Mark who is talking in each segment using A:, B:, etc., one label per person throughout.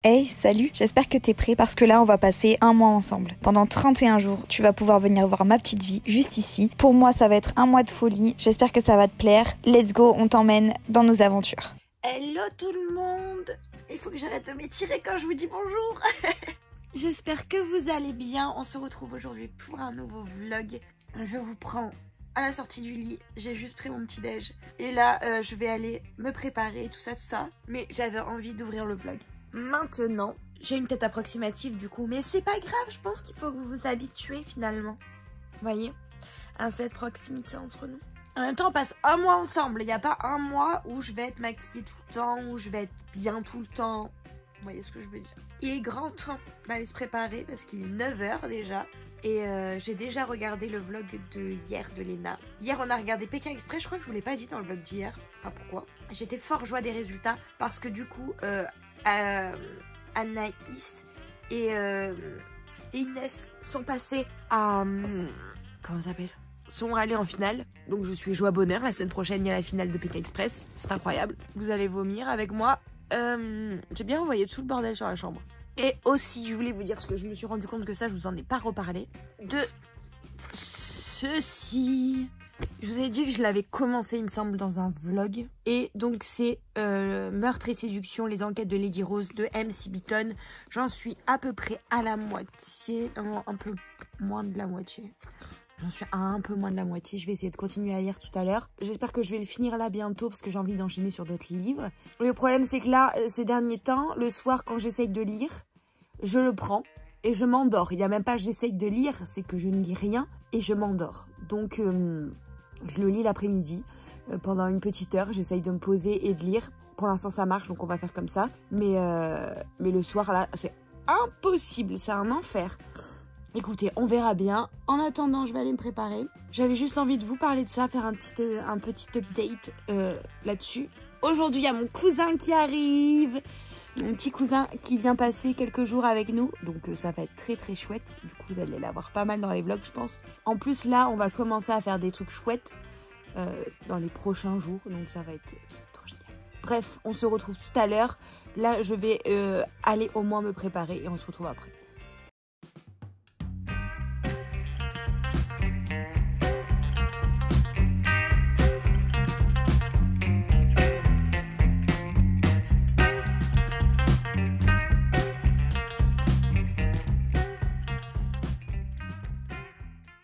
A: Hey, salut, j'espère que t'es prêt parce que là on va passer un mois ensemble. Pendant 31 jours, tu vas pouvoir venir voir ma petite vie juste ici. Pour moi ça va être un mois de folie, j'espère que ça va te plaire. Let's go, on t'emmène dans nos aventures.
B: Hello tout le monde. Il faut que j'arrête de m'étirer quand je vous dis bonjour. J'espère que vous allez bien. On se retrouve aujourd'hui pour un nouveau vlog. Je vous prends à la sortie du lit. J'ai juste pris mon petit déj. Et là je vais aller me préparer, tout ça. Mais j'avais envie d'ouvrir le vlog maintenant. J'ai une tête approximative du coup, mais c'est pas grave, je pense qu'il faut que vous vous habituez finalement. Vous voyez, à cette proximité entre nous. En même temps, on passe un mois ensemble. Il n'y a pas un mois où je vais être maquillée tout le temps, où je vais être bien tout le temps. Vous voyez ce que je veux dire. Il est grand temps d'aller se préparer parce qu'il est 9 h déjà. Et j'ai déjà regardé le vlog de hier de Léna. Hier, on a regardé Pékin Express. Je crois que je vous l'ai pas dit dans le vlog d'hier. Pas pourquoi. J'étais fort joie des résultats parce que du coup... Anaïs et Inès sont passés à... comment ça s'appelle? Sont allés en finale. Donc je suis joie bonheur. La semaine prochaine, il y a la finale de Pékin Express. C'est incroyable. Vous allez vomir avec moi. J'ai bien envoyé tout le bordel sur la chambre. Et aussi, je voulais vous dire, parce que je me suis rendu compte que ça, je vous en ai pas reparlé, de ceci. Je vous ai dit que je l'avais commencé, il me semble, dans un vlog. Et donc, c'est Meurtre et séduction, les enquêtes de Lady Rose de MC Beaton. J'en suis à peu près à la moitié. Un peu moins de la moitié. J'en suis à un peu moins de la moitié. Je vais essayer de continuer à lire tout à l'heure. J'espère que je vais le finir là bientôt parce que j'ai envie d'enchaîner sur d'autres livres. Le problème, c'est que là, ces derniers temps, le soir, quand j'essaye de lire, je le prends et je m'endors. Il n'y a même pas j'essaye de lire, c'est que je ne lis rien et je m'endors. Donc... je le lis l'après-midi pendant une petite heure. J'essaye de me poser et de lire. Pour l'instant, ça marche, donc on va faire comme ça. Mais le soir, là, c'est impossible. C'est un enfer. Écoutez, on verra bien. En attendant, je vais aller me préparer. J'avais juste envie de vous parler de ça, faire un petit update là-dessus. Aujourd'hui, il y a mon cousin qui arrive. Mon petit cousin qui vient passer quelques jours avec nous. Donc ça va être très très chouette. Du coup vous allez l'avoir pas mal dans les vlogs je pense. En plus là on va commencer à faire des trucs chouettes dans les prochains jours. Donc ça va être trop génial. Bref, on se retrouve tout à l'heure. Là je vais aller au moins me préparer et on se retrouve après.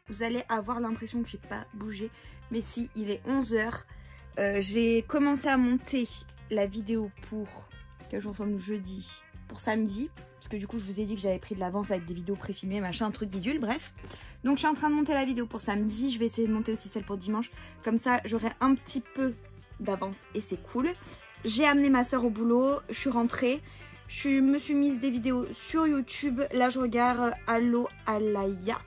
B: Vous allez avoir l'impression que j'ai pas bougé. Mais si, il est 11 h. J'ai commencé à monter la vidéo pour... quel jour sommes-nous? Jeudi. Pour samedi. Parce que du coup, je vous ai dit que j'avais pris de l'avance avec des vidéos préfilmées, machin, truc bidule, bref. Donc, je suis en train de monter la vidéo pour samedi. Je vais essayer de monter aussi celle pour dimanche. Comme ça, j'aurai un petit peu d'avance et c'est cool. J'ai amené ma soeur au boulot. Je suis rentrée. Je me suis mise des vidéos sur YouTube. Là, je regarde Allo Alaya.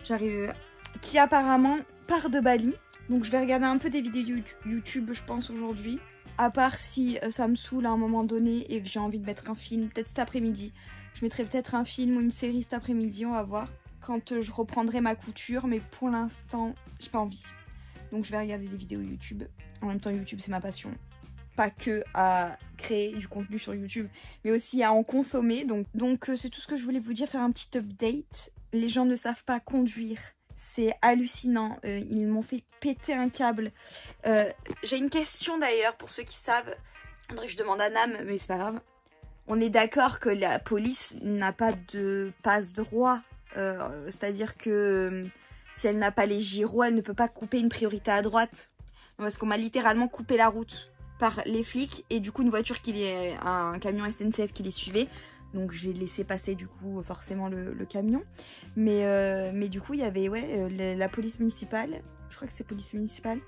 B: J'arrive... qui apparemment part de Bali. Donc je vais regarder un peu des vidéos YouTube je pense aujourd'hui. À part si ça me saoule à un moment donné et que j'ai envie de mettre un film, peut-être cet après-midi. Je mettrai peut-être un film ou une série cet après-midi, on va voir. Quand je reprendrai ma couture, mais pour l'instant, j'ai pas envie. Donc je vais regarder des vidéos YouTube. En même temps YouTube c'est ma passion. Pas que à créer du contenu sur YouTube, mais aussi à en consommer. Donc c'est tout ce que je voulais vous dire, faire un petit update. Les gens ne savent pas conduire. C'est hallucinant, ils m'ont fait péter un câble. J'ai une question d'ailleurs pour ceux qui savent. Faudrait que je demande à Nam, mais c'est pas grave. On est d'accord que la police n'a pas de passe-droit. C'est-à-dire que si elle n'a pas les gyros, elle ne peut pas couper une priorité à droite. Parce qu'on m'a littéralement coupé la route par les flics. Et du coup une voiture un camion SNCF qui les suivait. Donc j'ai laissé passer du coup forcément le camion. Mais du coup il y avait la police municipale. Je crois que c'est police municipale.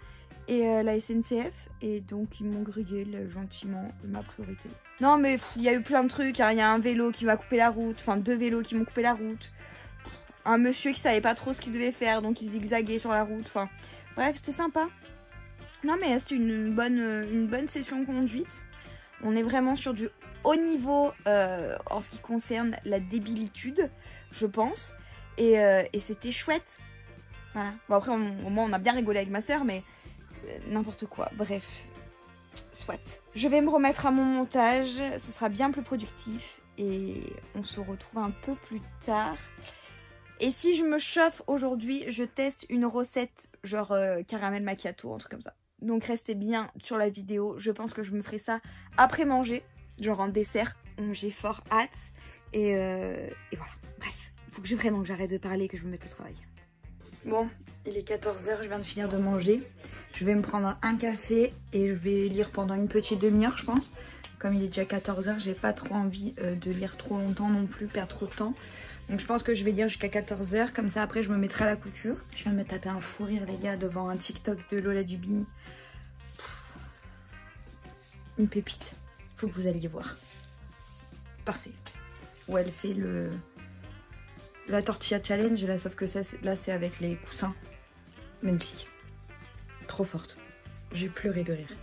B: Et la SNCF. Et donc ils m'ont grillé gentiment ma priorité. Non mais il y a eu plein de trucs. Hein. Il y a un vélo qui m'a coupé la route. Enfin 2 vélos qui m'ont coupé la route. Un monsieur qui savait pas trop ce qu'il devait faire. Donc il zigzaguait sur la route. Enfin bref c'était sympa. Non mais c'est une bonne session de conduite. On est vraiment sur du haut niveau en ce qui concerne la débilitude, je pense. Et c'était chouette. Voilà. Bon après, au moins, on a bien rigolé avec ma soeur, mais n'importe quoi. Bref, soit. Je vais me remettre à mon montage. Ce sera bien plus productif. et on se retrouve un peu plus tard. Et si je me chauffe aujourd'hui, je teste une recette genre caramel macchiato, un truc comme ça. Donc restez bien sur la vidéo, je pense que je me ferai ça après manger, genre en dessert. J'ai fort hâte et voilà, bref, il faut que vraiment que j'arrête de parler et que je me mette au travail. Bon, il est 14 h, je viens de finir de manger. Je vais me prendre un café et je vais lire pendant une petite demi-heure, je pense. Comme il est déjà 14 h, j'ai pas trop envie de lire trop longtemps non plus, perdre trop de temps. Donc je pense que je vais lire jusqu'à 14 h, comme ça après je me mettrai à la couture. Je viens de me taper un fou rire les gars devant un TikTok de Lola Dubini. Une pépite, faut que vous alliez voir. Parfait. Où elle fait la tortilla challenge, là, sauf que ça, là c'est avec les coussins. Même fille. Trop forte. J'ai pleuré de rire.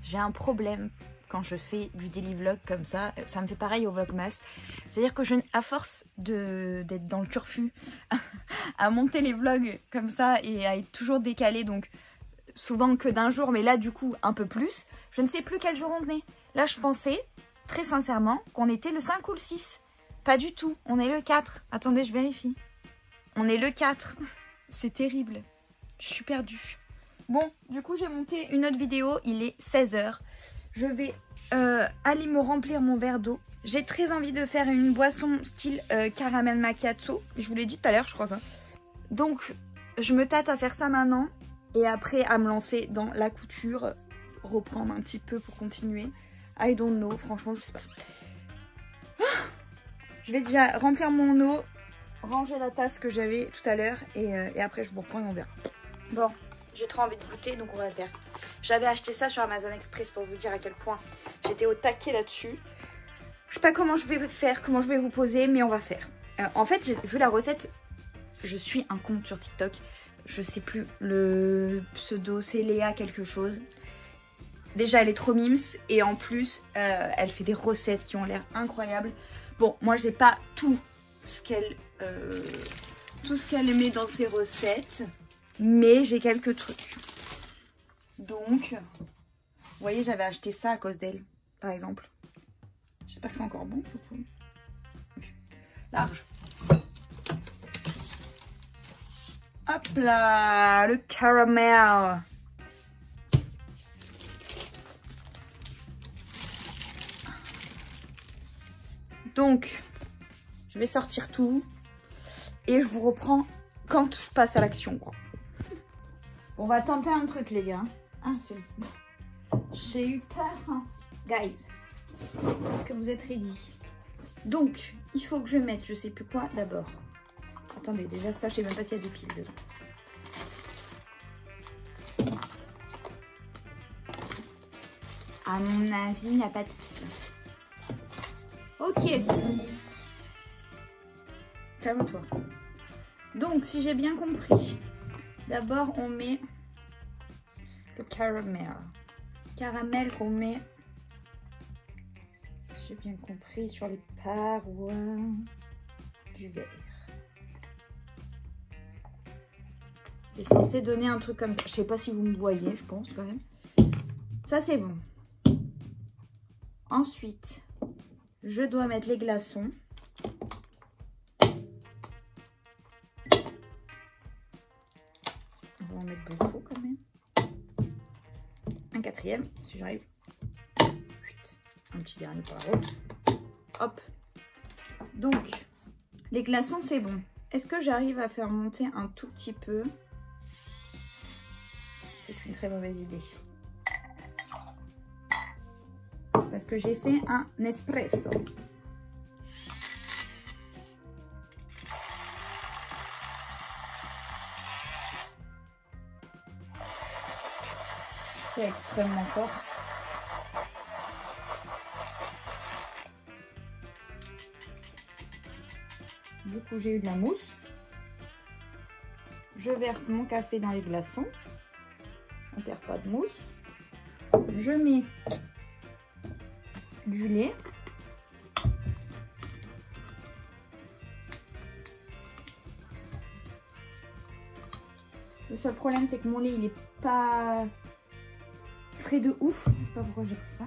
B: J'ai un problème quand je fais du daily vlog comme ça me fait pareil au vlogmas. C'est-à-dire que à force d'être dans le turfu, à monter les vlogs comme ça et à être toujours décalé, donc souvent que d'un jour, mais là du coup un peu plus, je ne sais plus quel jour on est. Là je pensais, très sincèrement, qu'on était le 5 ou le 6. Pas du tout, on est le 4. Attendez, je vérifie. On est le 4. C'est terrible. Je suis perdue. Bon, du coup j'ai monté une autre vidéo, il est 16 h. Je vais aller me remplir mon verre d'eau. J'ai très envie de faire une boisson style caramel macchiato. Je vous l'ai dit tout à l'heure, je crois ça. Donc, je me tâte à faire ça maintenant. Et après, à me lancer dans la couture. Reprendre un petit peu pour continuer. I don't know, franchement, je sais pas. Je vais déjà remplir mon eau. Ranger la tasse que j'avais tout à l'heure. Et après, je vous reprends et on verra. Bon, j'ai trop envie de goûter, donc on va le faire. J'avais acheté ça sur Amazon Express pour vous dire à quel point j'étais au taquet là-dessus. Je sais pas comment je vais faire, comment je vais vous poser, mais on va faire. En fait, j'ai vu la recette. Je suis un compte sur TikTok. Je sais plus, le pseudo, c'est Léa quelque chose. Déjà, elle est trop mimes. Et en plus, elle fait des recettes qui ont l'air incroyables. Bon, moi, j'ai pas tout ce qu'elle met dans ses recettes. Mais j'ai quelques trucs. Donc, vous voyez, j'avais acheté ça à cause d'elle, par exemple. J'espère que c'est encore bon. Large. Hop là, le caramel. Donc, je vais sortir tout. Et je vous reprends quand je passe à l'action, quoi. On va tenter un truc, les gars. Ah, c'est bon. J'ai eu peur, hein. Guys, est-ce que vous êtes ready? Donc, il faut que je mette, je sais plus quoi, d'abord. Attendez, déjà ça, je sais même pas s'il y a des piles dedans. À mon avis, il n'y a pas de piles. Ok. Calme-toi. Donc, si j'ai bien compris, d'abord, on met le caramel. Caramel qu'on met, si j'ai bien compris, sur les parois du verre. C'est censé donner un truc comme ça. Je sais pas si vous me voyez, je pense quand même. Ça, c'est bon. Ensuite, je dois mettre les glaçons. On va en mettre beaucoup quand même. Un quatrième, si j'arrive. Un petit dernier pour la route. Hop. Donc, les glaçons, c'est bon. Est-ce que j'arrive à faire monter un tout petit peu? C'est une très mauvaise idée. Parce que j'ai fait un espresso. C'est extrêmement fort. Du coup, j'ai eu de la mousse. Je verse mon café dans les glaçons. on perd pas de mousse. Je mets du lait. Le seul problème, c'est que mon lait, il est pas frais de ouf. Je sais pas pourquoi j'ai pris ça.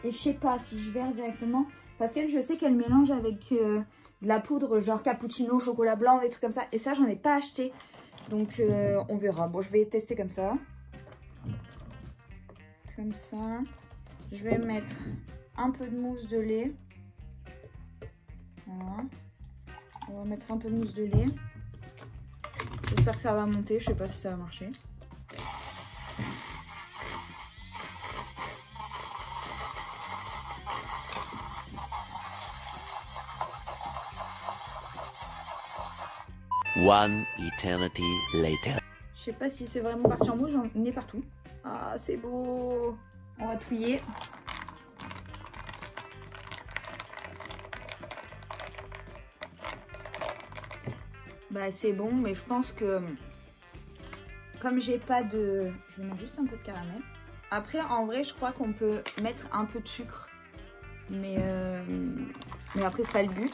B: Et je sais pas si je verse directement. Parce qu'elle, je sais qu'elle mélange avec de la poudre, genre cappuccino, chocolat blanc, des trucs comme ça. Et ça, j'en ai pas acheté. Donc, on verra. Bon, je vais tester comme ça. Comme ça. Je vais mettre un peu de mousse de lait. Voilà. On va mettre un peu de mousse de lait. J'espère que ça va monter. Je sais pas si ça va marcher.
C: One eternity later.
B: Je sais pas si c'est vraiment parti en mousse, j'en ai partout. Ah, c'est beau. On va touiller. Bah c'est bon, mais je pense que comme j'ai pas de... Je vais mettre juste un peu de caramel. Après, en vrai, je crois qu'on peut mettre un peu de sucre. Mais après, c'est pas le but.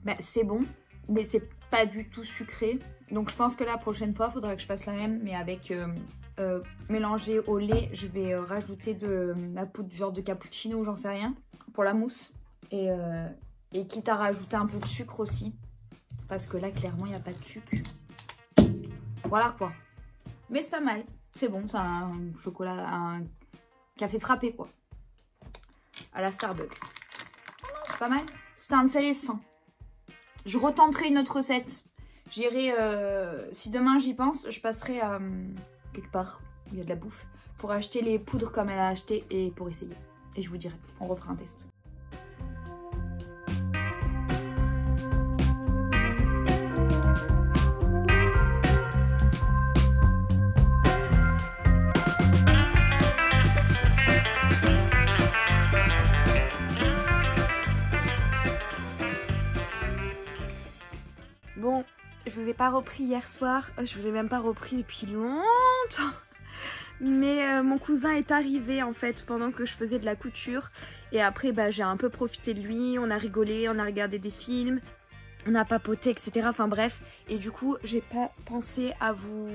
B: Bah, c'est bon, mais c'est pas du tout sucré. Donc je pense que la prochaine fois, il faudra que je fasse la même, mais avec mélangé au lait. Je vais rajouter de la poudre genre de cappuccino, j'en sais rien, pour la mousse. Et quitte à rajouter un peu de sucre aussi. Parce que là, clairement, il n'y a pas de sucre. Voilà quoi. Mais c'est pas mal. C'est bon, c'est un chocolat, un café frappé quoi. À la Starbucks. C'est pas mal. C'est un salé sans. Je retenterai une autre recette. J'irai, si demain j'y pense, je passerai à quelque part où il y a de la bouffe pour acheter les poudres comme elle a acheté et pour essayer. Et je vous dirai, on refera un test. Bon, je vous ai pas repris hier soir, je vous ai même pas repris depuis longtemps. Mais mon cousin est arrivé en fait pendant que je faisais de la couture. Et après bah, j'ai un peu profité de lui, on a rigolé, on a regardé des films, on a papoté etc. Enfin bref, et du coup j'ai pas pensé à vous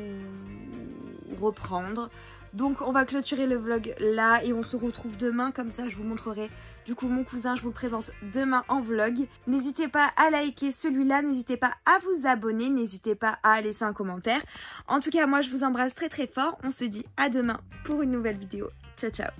B: reprendre. Donc on va clôturer le vlog là et on se retrouve demain, comme ça je vous montrerai du coup mon cousin, je vous le présente demain en vlog. N'hésitez pas à liker celui-là, n'hésitez pas à vous abonner, n'hésitez pas à laisser un commentaire. En tout cas moi je vous embrasse très très fort, on se dit à demain pour une nouvelle vidéo. Ciao ciao.